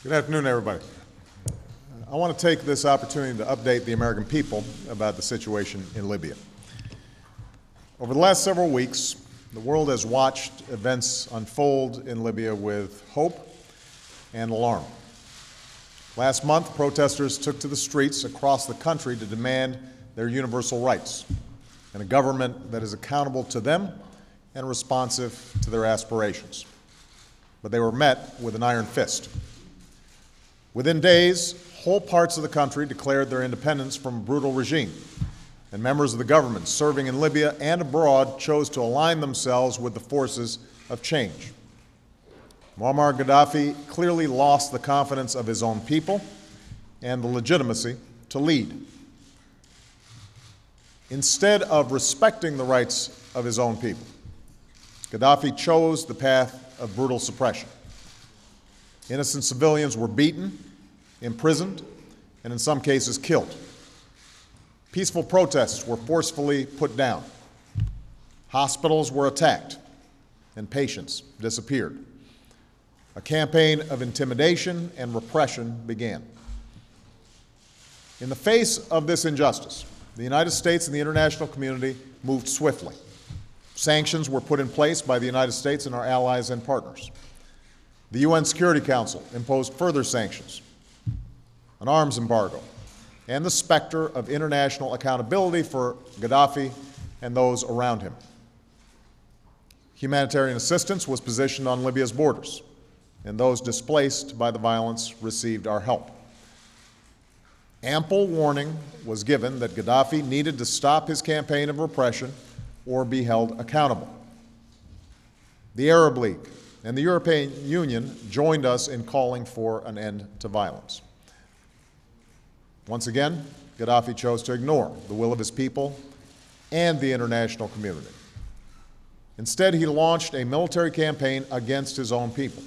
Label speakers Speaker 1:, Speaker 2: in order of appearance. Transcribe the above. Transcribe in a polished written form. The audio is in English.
Speaker 1: Good afternoon, everybody. I want to take this opportunity to update the American people about the situation in Libya. Over the last several weeks, the world has watched events unfold in Libya with hope and alarm. Last month, protesters took to the streets across the country to demand their universal rights and a government that is accountable to them and responsive to their aspirations. But they were met with an iron fist. Within days, whole parts of the country declared their independence from a brutal regime, and members of the government serving in Libya and abroad chose to align themselves with the forces of change. Moammar Qaddafi clearly lost the confidence of his own people and the legitimacy to lead. Instead of respecting the rights of his own people, Qaddafi chose the path of brutal suppression. Innocent civilians were beaten, imprisoned, and in some cases killed. Peaceful protests were forcefully put down. Hospitals were attacked, and patients disappeared. A campaign of intimidation and repression began. In the face of this injustice, the United States and the international community moved swiftly. Sanctions were put in place by the United States and our allies and partners. The UN Security Council imposed further sanctions, an arms embargo, and the specter of international accountability for Qaddafi and those around him. Humanitarian assistance was positioned on Libya's borders, and those displaced by the violence received our help. Ample warning was given that Qaddafi needed to stop his campaign of repression or be held accountable. The Arab League and the European Union joined us in calling for an end to violence. Once again, Qaddafi chose to ignore the will of his people and the international community. Instead, he launched a military campaign against his own people.